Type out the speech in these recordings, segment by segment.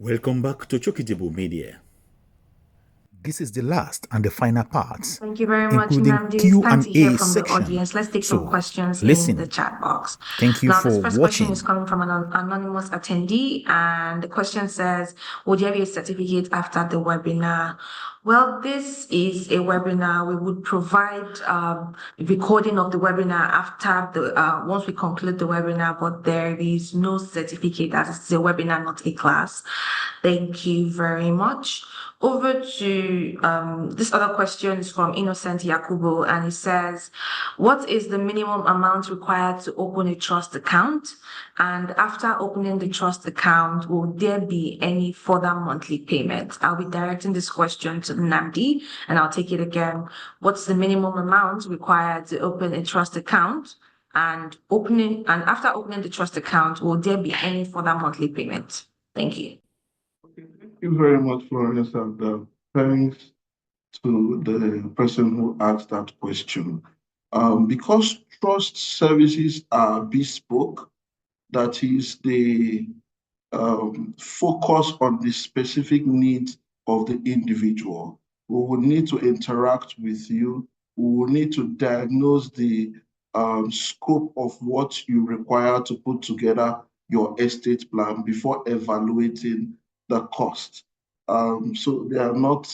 Welcome back to Chokijebo Media. This is the last and the final part, Thank you very much, including Nnamdi. It's time to hear Q&A from the section. audience. Let's take some questions listen. in the chat box. Thank you Now, for this first question watching. is coming from an anonymous attendee, and the question says, would there be a certificate after the webinar? Well, this is a webinar. We would provide recording of the webinar after the once we conclude the webinar, but there is no certificate as it's a webinar, not a class. Thank you very much. Over to this other question is from Innocent Yakubu, and it says, what is the minimum amount required to open a trust account? And after opening the trust account, will there be any further monthly payment? I'll be directing this question to Nnamdi, and I'll take it again. What's the minimum amount required to open a trust account? And after opening the trust account, will there be any further monthly payment? Thank you. Thank you very much, Florence, and thanks to the person who asked that question. Because trust services are bespoke, that is, they focus on the specific needs of the individual. We will need to interact with you. We will need to diagnose the scope of what you require to put together your estate plan before evaluating the cost. So they are not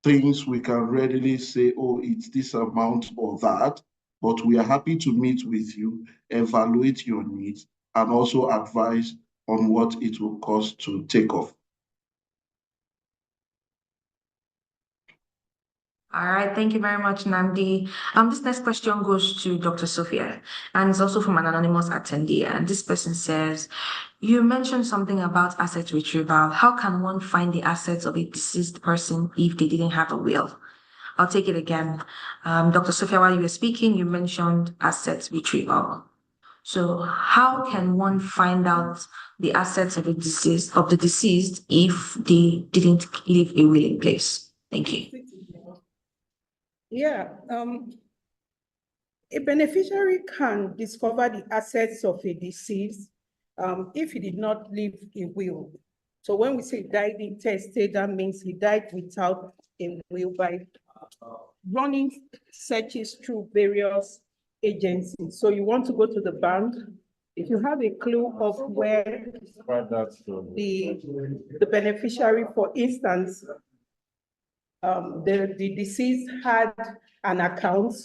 things we can readily say, oh, it's this amount or that, but we are happy to meet with you, evaluate your needs, and also advise on what it will cost to take off. All right, thank you very much, Nnamdi. This next question goes to Dr. Sophia, and it's also from an anonymous attendee. And this person says, you mentioned something about asset retrieval. How can one find the assets of a deceased person if they didn't have a will? I'll take it again. Dr. Sophia, while you were speaking, you mentioned asset retrieval. So how can one find out the assets of the deceased if they didn't leave a will in place? Thank you. Yeah, a beneficiary can discover the assets of a deceased if he did not leave a will. So when we say died intestate, that means he died without a will by running searches through various agencies. So you want to go to the bank. If you have a clue of where the beneficiary, for instance, the deceased had an account.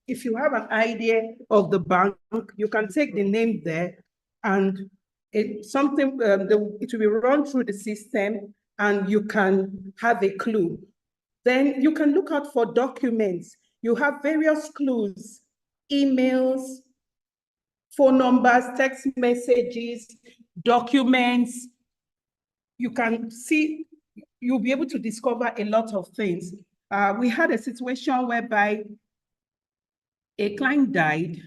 If you have an idea of the bank, you can take the name there, and it will be run through the system, and you can have a clue. Then you can look out for documents. You have various clues, emails, phone numbers, text messages, documents. You can see, you'll be able to discover a lot of things. We had a situation whereby a client died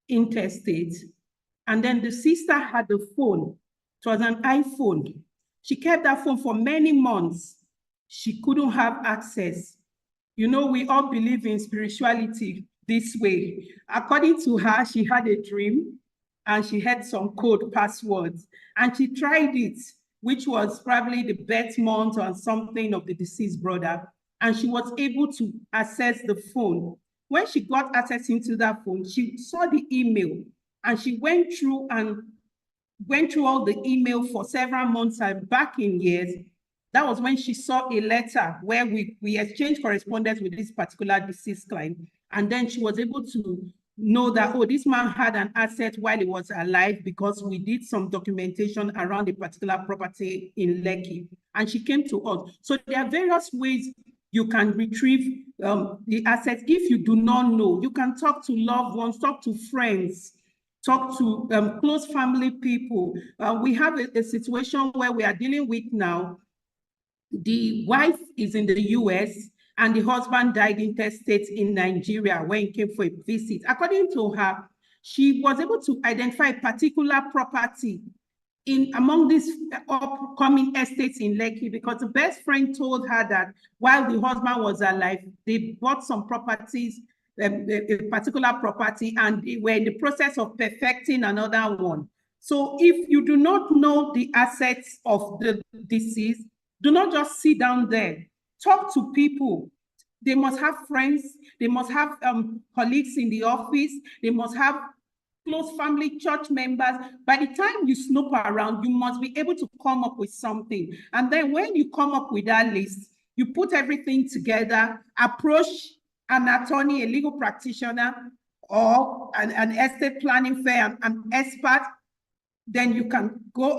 intestate, and then the sister had a phone. It was an iPhone. She kept that phone for many months. She couldn't have access. You know, we all believe in spirituality this way. According to her, she had a dream and she had some code passwords, and she tried it, which was probably the birth month or something of the deceased brother, and she was able to access the phone. When she got access into that phone, she saw the email, and she went through all the email for several months and back in years. That was when she saw a letter where we exchanged correspondence with this particular deceased client. And then she was able to know that, oh, this man had an asset while he was alive because we did some documentation around a particular property in Lekki. And she came to us. So there are various ways you can retrieve the assets. If you do not know, you can talk to loved ones, talk to friends, talk to close family people. We have a situation where we are dealing with now. The wife is in the US and the husband died intestate in Nigeria when he came for a visit. According to her, she was able to identify a particular property among these upcoming estates in Lekki, because the best friend told her that while the husband was alive, they bought some properties, a particular property, and they were in the process of perfecting another one. So if you do not know the assets of the deceased, do not just sit down there. Talk to people. They must have friends. They must have colleagues in the office. They must have close family, church members. By the time you snoop around, you must be able to come up with something. And then when you come up with that list, you put everything together, approach an attorney, a legal practitioner, or an estate planning firm, an expert. Then you can go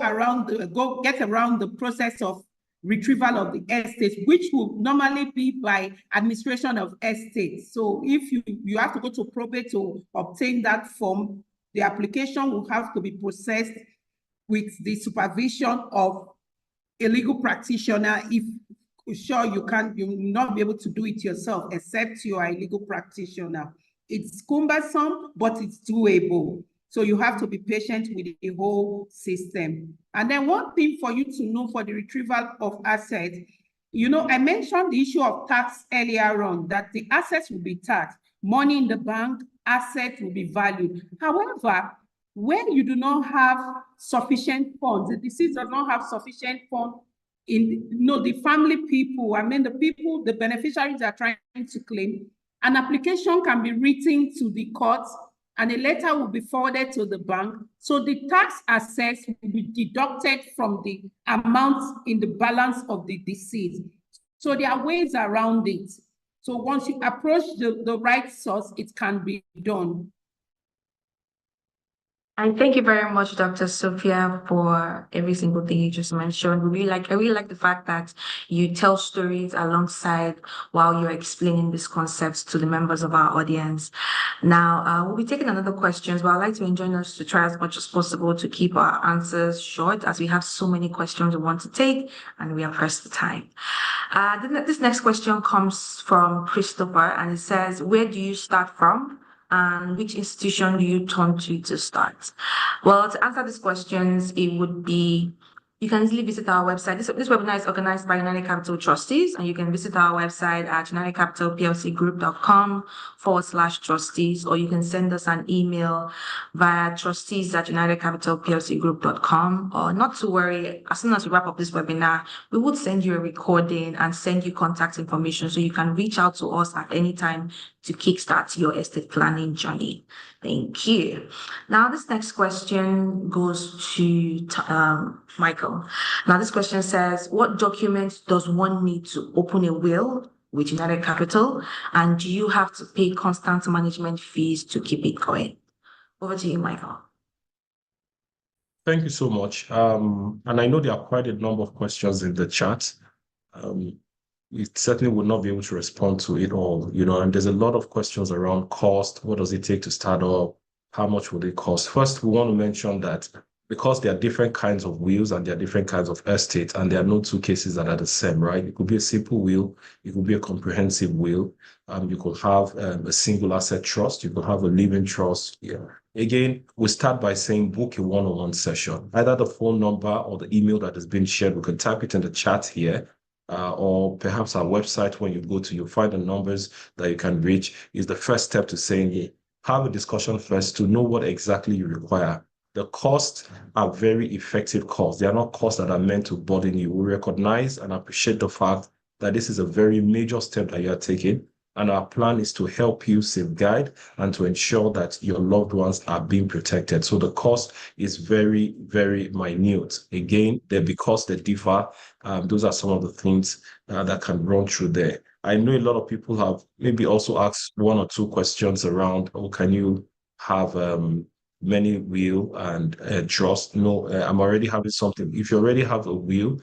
get around the process of retrieval of the estate, which will normally be by administration of estate. So if you have to go to probate to obtain that form, the application will have to be processed with the supervision of a legal practitioner. If sure you will not be able to do it yourself, except you are a legal practitioner. It's cumbersome, but it's doable. So you have to be patient with the whole system. And then one thing for you to know for the retrieval of assets, I mentioned the issue of tax earlier on, that the assets will be taxed. Money in the bank, assets will be valued. However, when you do not have sufficient funds, the deceased does not have sufficient funds the family people, the beneficiaries are trying to claim, an application can be written to the court and a letter will be forwarded to the bank. So the tax assessed will be deducted from the amount in the balance of the deceased. So there are ways around it. So once you approach the right source, it can be done. And thank you very much, Dr. Sophia, for every single thing you just mentioned. I really like the fact that you tell stories alongside while you're explaining these concepts to the members of our audience. Now, we'll be taking another questions, but I'd like to enjoin us to try as much as possible to keep our answers short, as we have so many questions we want to take and we are pressed for time. This next question comes from Christopher, and it says, where do you start from? And which institution do you turn to start? Well, to answer these questions, it would be, you can easily visit our website. This webinar is organized by United Capital Trustees, and you can visit our website at unitedcapitalplcgroup.com/trustees, or you can send us an email via trustees@unitedcapitalplcgroup.com. Or not to worry, as soon as we wrap up this webinar, we would send you a recording and send you contact information so you can reach out to us at any time to kickstart your estate planning journey. Thank you. Now, this next question goes to Michael. Now, this question says, what documents does one need to open a will with United Capital? And do you have to pay constant management fees to keep it going? Over to you, Michael. Thank you so much. And I know there are quite a number of questions in the chat. We certainly would not be able to respond to it all, and there's a lot of questions around cost. What does it take to start up? How much would it cost? First, we want to mention that because there are different kinds of wills and there are different kinds of estates, and there are no two cases that are the same, right? It could be a simple will, it could be a comprehensive will. You could have a single asset trust, you could have a living trust. Again, we start by saying book a one-on-one session. Either the phone number or the email that has been shared, we can type it in the chat here. Or perhaps our website, when you go to, you'll find the numbers that you can reach. Is the first step to saying, have a discussion first to know what exactly you require. The costs are very effective costs. They are not costs that are meant to burden you. We recognize and appreciate the fact that this is a very major step that you are taking. And our plan is to help you safeguard and to ensure that your loved ones are being protected. So the cost is very, very minute. Again, because they differ, those are some of the things that can run through there. I know a lot of people have maybe also asked one or two questions around, can you have many will and trust? No, I'm already having something. If you already have a will,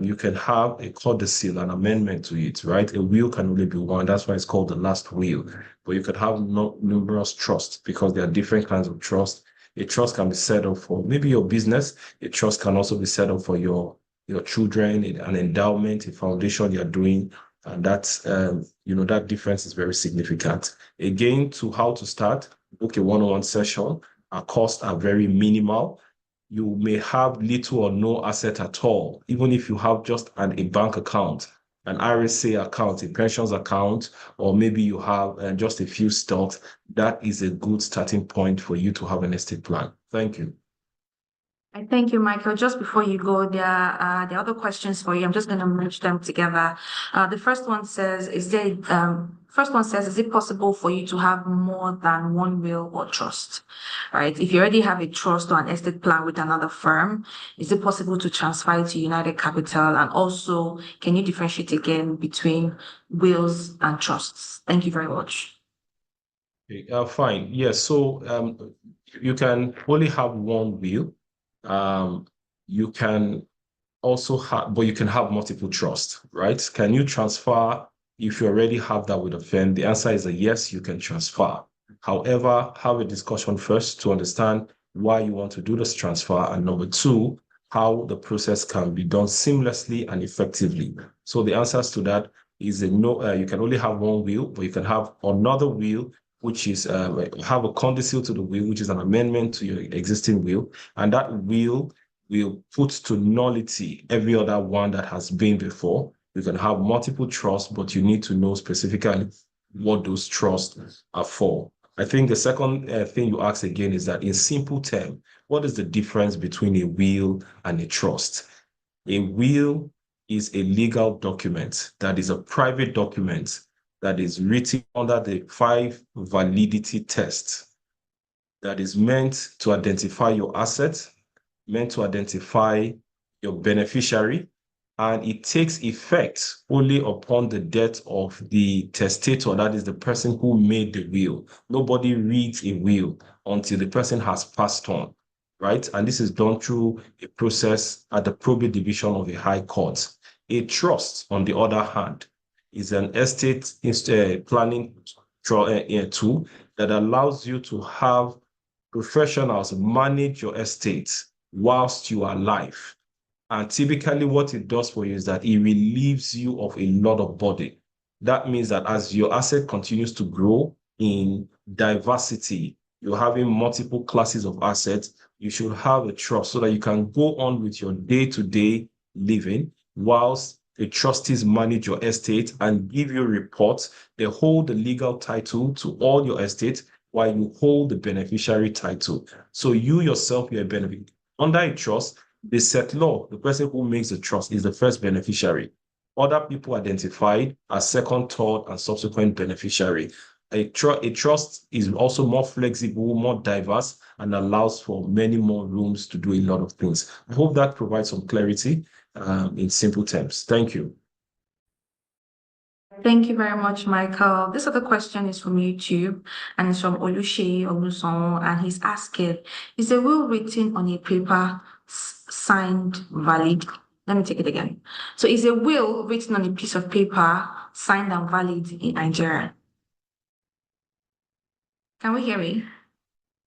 you can have a codicil, an amendment to it, right? A will can only be one. That's why it's called the last will. But you could have numerous trusts because there are different kinds of trust. A trust can be set up for maybe your business. A trust can also be set up for your children, an endowment, a foundation you're doing. And that's, that difference is very significant. Again, to how to start, book a one-on-one session. Our costs are very minimal. You may have little or no asset at all, even if you have just a bank account, an RSA account, a pensions account, or maybe you have just a few stocks. That is a good starting point for you to have an estate plan. Thank you. Thank you, Michael. Just before you go, there are other questions for you. I'm just going to merge them together. The first one says, is it possible for you to have more than one will or trust? Right? If you already have a trust or an estate plan with another firm, is it possible to transfer it to United Capital? And also, can you differentiate again between wills and trusts? Thank you very much. Fine. Yes. So you can only have one will. You can also have, but you can have multiple trusts, right? Can you transfer if you already have that with a firm? The answer is a yes, you can transfer. However, have a discussion first to understand why you want to do this transfer, and number two, how the process can be done seamlessly and effectively. So the answers to that is a no. You can only have one will, but you can have another will, which is have a codicil to the will, which is an amendment to your existing will, and that will put to nullity every other one that has been before. You can have multiple trusts, but you need to know specifically what those trusts are for. I think the second thing you ask again is that in simple terms, what is the difference between a will and a trust? A will is a legal document that is a private document that is written under the 5 validity tests that is meant to identify your assets, meant to identify your beneficiary, and it takes effect only upon the death of the testator, that is the person who made the will. Nobody reads a will until the person has passed on, right? And this is done through a process at the probate division of a high court. A trust, on the other hand, is an estate planning tool that allows you to have professionals manage your estate whilst you are alive. And typically what it does for you is that it relieves you of a lot of burden. That means that as your asset continues to grow in diversity, you're having multiple classes of assets, you should have a trust so that you can go on with your day-to-day living whilst the trustees manage your estate and give you reports. They hold the legal title to all your estate while you hold the beneficiary title. So you yourself, you're a beneficiary. Under a trust, the settlor, the person who makes the trust, is the first beneficiary. Other people identified as second, third, and subsequent beneficiary. A trust is also more flexible, more diverse, and allows for many more rooms to do a lot of things. I hope that provides some clarity in simple terms. Thank you. Thank you very much, Michael. This other question is from YouTube and it's from Olushi Oluson, and he's asking, is a will written on a paper signed valid? Let me take it again. So is a will written on a piece of paper signed and valid in Nigeria? Can we hear me?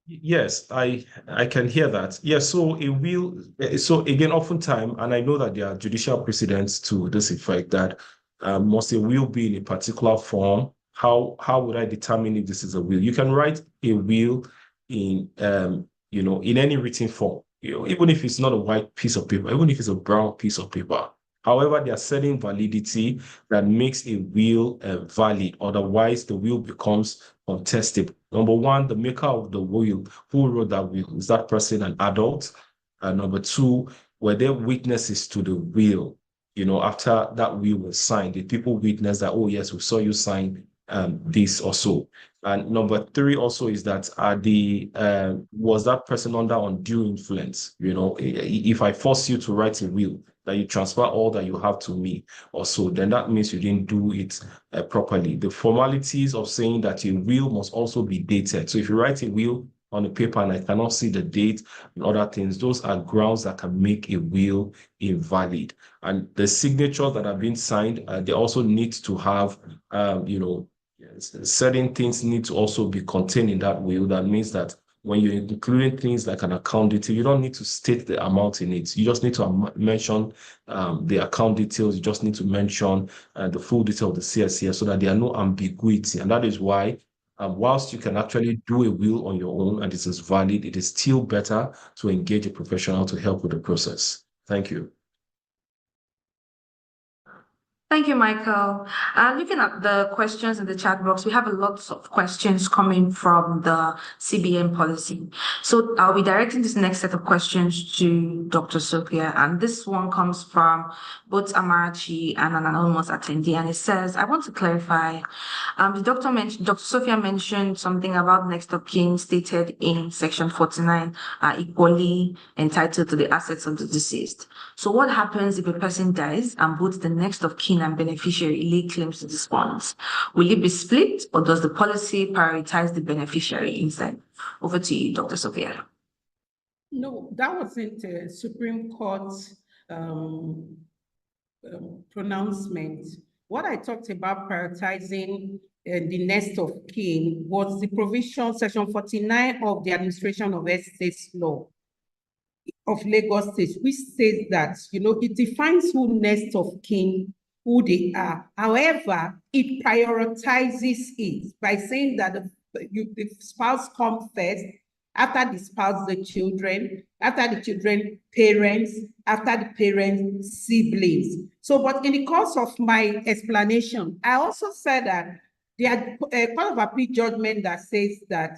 Yes, I can hear that. Yes, so a will, so again, oftentimes, and I know that there are judicial precedents to this effect, that must a will be in a particular form? How would I determine if this is a will? You can write a will in in any written form, even if it's not a white piece of paper, even if it's a brown piece of paper. However, there are certain validity that makes a will valid. Otherwise, the will becomes contestable. Number one, the maker of the will, who wrote that will, is that person an adult? And number two, were there witnesses to the will? After that will was signed, did people witness that, oh yes, we saw you sign this or so? And number three also is that was that person under undue influence? If I force you to write a will, that you transfer all that you have to me or so, then that means you didn't do it properly. The formalities of saying that a will must also be dated. So if you write a will on a paper and I cannot see the date and other things, those are grounds that can make a will invalid. And the signatures that have been signed, they also need to have, certain things need to also be contained in that will. That means that when you're including things like an account detail, you don't need to state the amount in it. You just need to mention the account details. You just need to mention the full detail of the CSCS so that there are no ambiguity. And that is why whilst you can actually do a will on your own and it is valid, it is still better to engage a professional to help with the process. Thank you. Thank you, Michael. Looking at the questions in the chat box, we have a lot of questions coming from the CBN policy. So I'll be directing this next set of questions to Dr. Sophia, and this one comes from both Amarachi and an anonymous attendee, and it says, I want to clarify, Dr. Sophia mentioned something about next of kin stated in section 49 are equally entitled to the assets of the deceased. So what happens if a person dies and both the next of kin and beneficiary lay claims to these funds? Will it be split, or does the policy prioritize the beneficiary instead? Over to you, Dr. Sophia. No, that wasn't a Supreme Court pronouncement. What I talked about prioritizing the next of kin was the provision, section 49 of the Administration of Estates Law of Lagos State, which says that, it defines who next of kin, who they are. However, it prioritizes it by saying that the spouse comes first, after the spouse, the children, after the children, parents, after the parents, siblings. So, but in the course of my explanation, I also said that there are a Court of Appeal judgment that says that,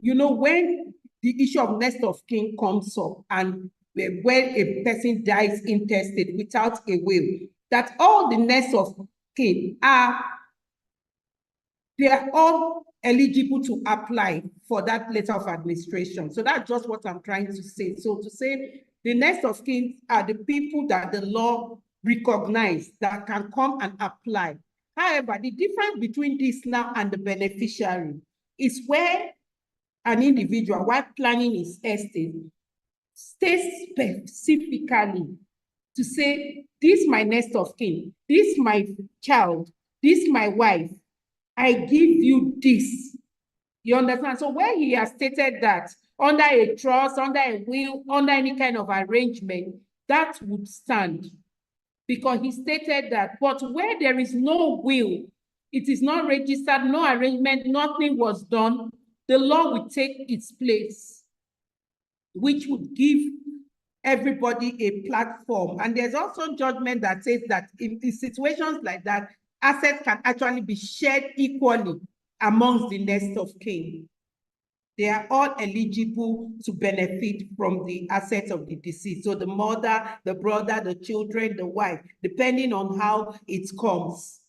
when the issue of next of kin comes up and when a person dies intestate without a will, that all the next of kin they are all eligible to apply for that letter of administration. So that's just what I'm trying to say. So to say the next of kin are the people that the law recognizes that can come and apply. However, the difference between this now and the beneficiary is where an individual, while planning his estate, stays specifically to say, this my next of kin, this my child, this my wife, I give you this. You understand? So where he has stated that under a trust, under a will, under any kind of arrangement, that would stand. Because he stated that, but where there is no will, it is not registered, no arrangement, nothing was done, the law will take its place, which would give everybody a platform. And there's also judgment that says that in situations like that, assets can actually be shared equally amongst the next of kin. They are all eligible to benefit from the assets of the deceased. So the mother, the brother, the children, the wife, depending on how it comes.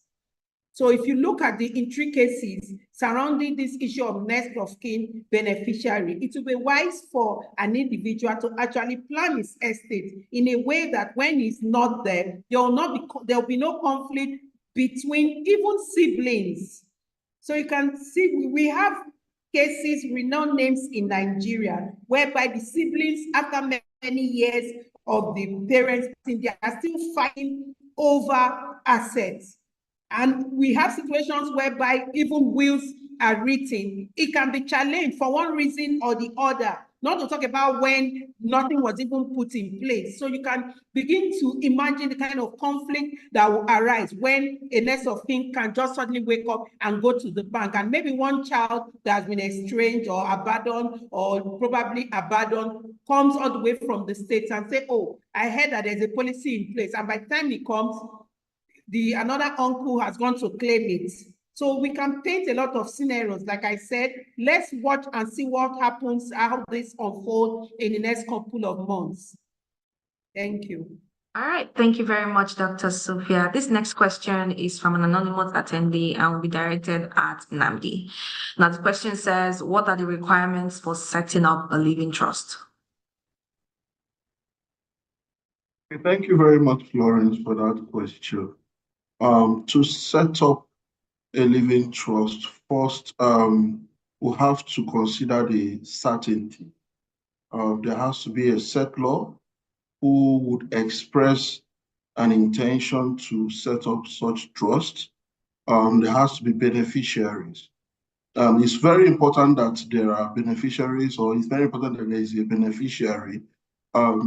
So if you look at the intricacies surrounding this issue of next of kin beneficiary, it will be wise for an individual to actually plan his estate in a way that when he's not there, there will be no conflict between even siblings. So you can see we have cases, renowned names in Nigeria, whereby the siblings, after many years of the parents, they are still fighting over assets. And we have situations whereby even wills are written. It can be challenged for one reason or the other, not to talk about when nothing was even put in place. So you can begin to imagine the kind of conflict that will arise when a next of kin can just suddenly wake up and go to the bank. And maybe one child that has been estranged or abandoned or probably abandoned comes all the way from the States and say, oh, I heard that there's a policy in place. And by the time he comes, another uncle has gone to claim it. So we can paint a lot of scenarios. Like I said, let's watch and see what happens, how this unfolds in the next couple of months. Thank you. All right, thank you very much, Dr. Sophia. This next question is from an anonymous attendee and will be directed at Namdi. Now the question says, what are the requirements for setting up a living trust? Thank you very much, Florence, for that question. To set up a living trust, first, we'll have to consider the certainty. There has to be a settlor who would express an intention to set up such trust. There has to be beneficiaries. It's very important that there are beneficiaries, or it's very important that there is a beneficiary,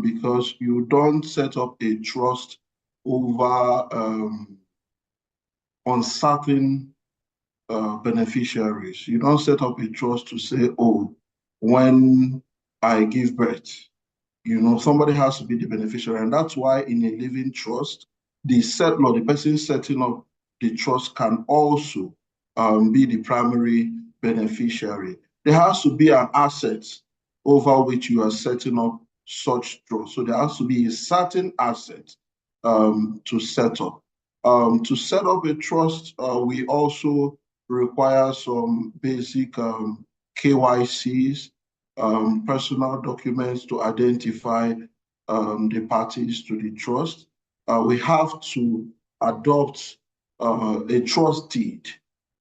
because you don't set up a trust over uncertain beneficiaries. You don't set up a trust to say, oh, when I give birth, somebody has to be the beneficiary. And that's why in a living trust, the settlor, the person setting up the trust, can also be the primary beneficiary. There has to be an asset over which you are setting up such trust. So there has to be a certain asset to set up. To set up a trust, we also require some basic KYCs, personal documents to identify the parties to the trust. We have to adopt a trust deed,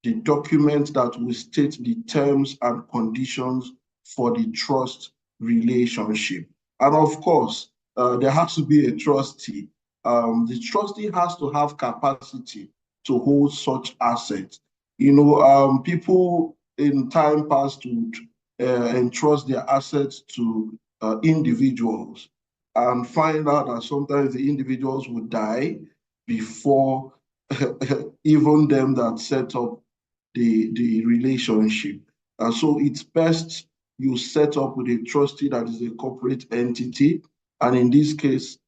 the document that will state the terms and conditions for the trust relationship. And of course, there has to be a trustee. The trustee has to have capacity to hold such assets. People in time past would entrust their assets to individuals and find out that sometimes the individuals would die before even them that set up the relationship. And so it's best you set up with a trustee that is a corporate entity. And in this case,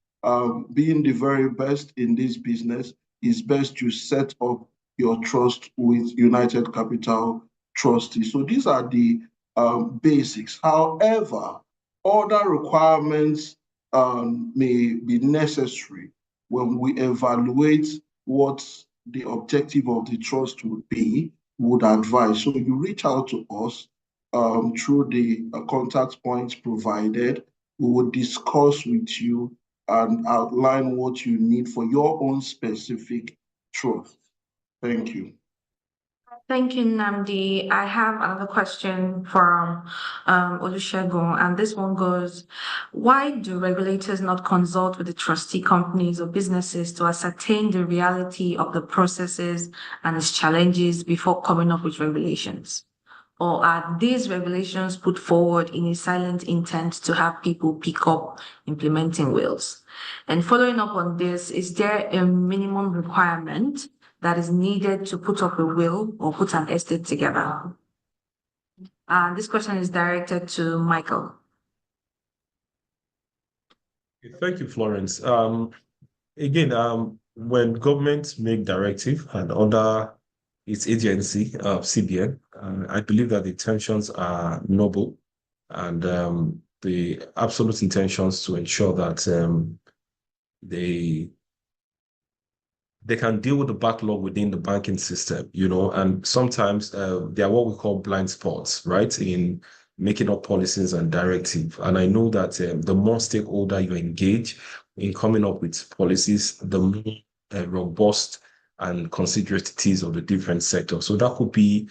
being the very best in this business, it's best you set up your trust with United Capital Trustee. So these are the basics. However, other requirements may be necessary when we evaluate what the objective of the trust would be, would advise. So you reach out to us through the contact points provided. We would discuss with you and outline what you need for your own specific trust. Thank you. Thank you, Namdi. I have another question from Olusegun, and this one goes, why do regulators not consult with the trustee companies or businesses to ascertain the reality of the processes and its challenges before coming up with regulations? Or are these regulations put forward in a silent intent to have people pick up implementing wills? And following up on this, is there a minimum requirement that is needed to put up a will or put an estate together? This question is directed to Michael. Thank you, Florence. Again, when government make directive and under its agency, CBN, I believe that the intentions are noble, and the absolute intentions to ensure that they can deal with the backlog within the banking system, and sometimes they are what we call blind spots, right, in making up policies and directive. And I know that the more stakeholder you engage in coming up with policies, the more robust and considerate it is of the different sectors. So that could be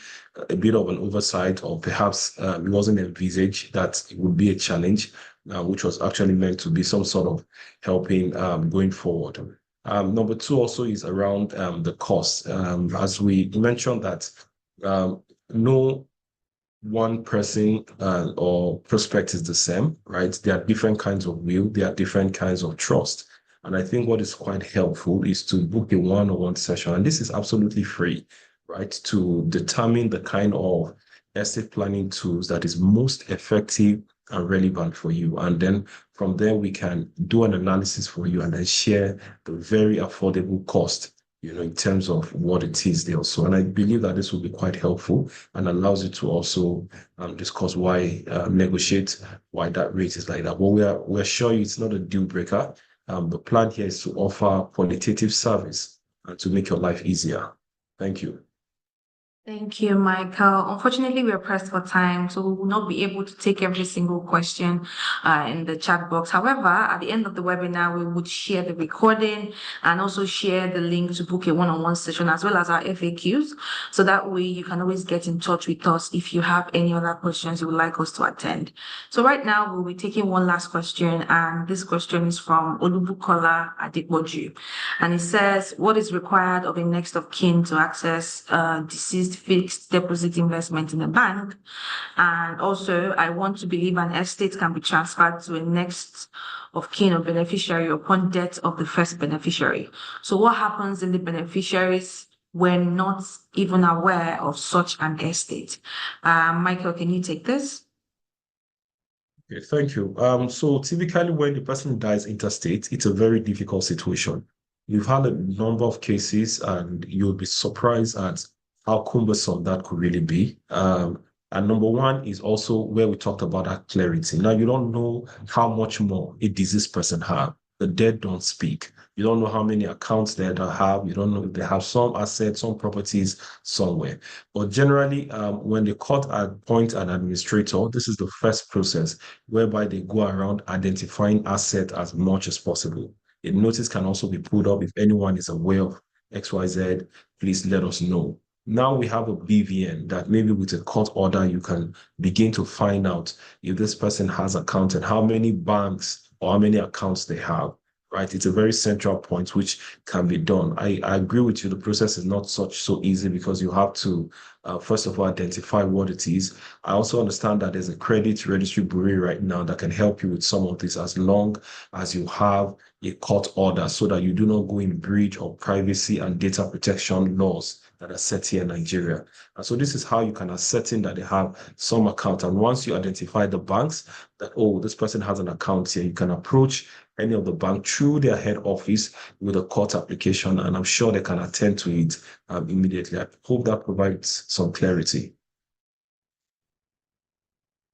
a bit of an oversight, or perhaps it wasn't envisaged that it would be a challenge, which was actually meant to be some sort of helping going forward. Number two also is around the cost. As we mentioned that no one person or prospect is the same, right? There are different kinds of will, there are different kinds of trust. And I think what is quite helpful is to book a one-on-one session. And this is absolutely free, right? To determine the kind of estate planning tools that is most effective and relevant for you. And then from there, we can do an analysis for you and then share the very affordable cost, in terms of what it is there. So, and I believe that this will be quite helpful and allows you to also discuss why, negotiate why that rate is like that. But we're sure it's not a deal breaker. The plan here is to offer qualitative service and to make your life easier. Thank you. Thank you, Michael. Unfortunately, we are pressed for time, so we will not be able to take every single question in the chat box. However, at the end of the webinar, we would share the recording and also share the link to book a one-on-one session, as well as our FAQs. So that way you can always get in touch with us if you have any other questions you would like us to attend. So right now, we'll be taking one last question, and this question is from Olubukola Adepoju. And it says, what is required of a next of kin to access deceased fixed deposit investment in a bank? And also, I want to believe an estate can be transferred to a next of kin or beneficiary upon death of the first beneficiary. So what happens if the beneficiaries were not even aware of such an estate? Michael, can you take this? Okay, thank you. So typically when the person dies interstate, it's a very difficult situation. We've had a number of cases, and you'll be surprised at how cumbersome that could really be. And number one is also where we talked about that clarity. Now, you don't know how much more a diseased person have. The dead don't speak. You don't know how many accounts they have. You don't know if they have some assets, some properties somewhere. But generally, when the court appoints an administrator, this is the first process whereby they go around identifying asset as much as possible. A notice can also be put up if anyone is aware of XYZ, please let us know. Now we have a BVN that maybe with a court order, you can begin to find out if this person has accounts and how many banks or how many accounts they have, right? It's a very central point which can be done. I agree with you. The process is not so easy because you have to, first of all, identify what it is. I also understand that there's a credit registry bureau right now that can help you with some of this as long as you have a court order so that you do not go in breach of privacy and data protection laws that are set here in Nigeria. And so this is how you can ascertain that they have some account. And once you identify the banks that, oh, this person has an account here, you can approach any of the bank through their head office with a court application, and I'm sure they can attend to it immediately. I hope that provides some clarity.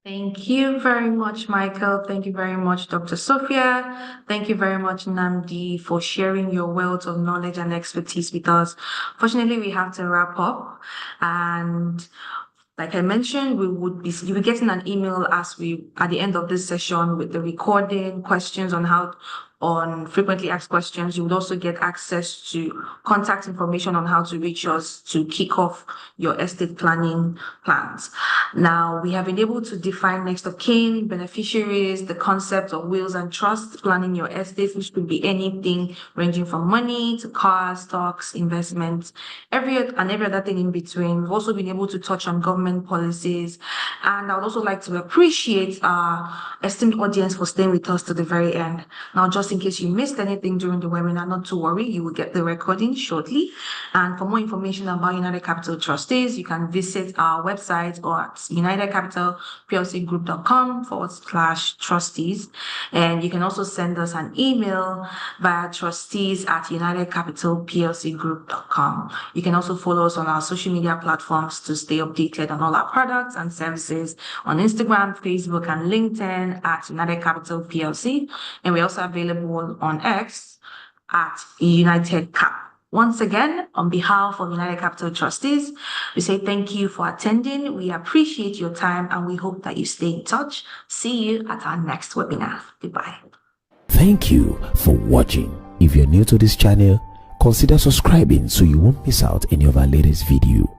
Thank you very much, Michael. Thank you very much, Dr. Sophia. Thank you very much, Namdi, for sharing your wealth of knowledge and expertise with us. Fortunately, we have to wrap up. And like I mentioned, you'll be getting an email at the end of this session with the recording, questions on frequently asked questions. You would also get access to contact information on how to reach us to kick off your estate planning plans. Now, we have been able to define next of kin, beneficiaries, the concept of wills and trusts, planning your estate, which could be anything ranging from money to cars, stocks, investments, every other thing in between. We've also been able to touch on government policies. And I would also like to appreciate our esteemed audience for staying with us to the very end. Now, just in case you missed anything during the webinar, not to worry, you will get the recording shortly. And for more information about United Capital Trustees, you can visit our website or at unitedcapitalplcgroup.com/trustees. And you can also send us an email via trustees@unitedcapitalplcgroup.com. You can also follow us on our social media platforms to stay updated on all our products and services on Instagram, Facebook, and LinkedIn at United Capital PLC. And we're also available on X at United Cap. Once again, on behalf of United Capital Trustees, we say thank you for attending. We appreciate your time and we hope that you stay in touch. See you at our next webinar. Goodbye. Thank you for watching. If you're new to this channel, consider subscribing so you won't miss out any of our latest video.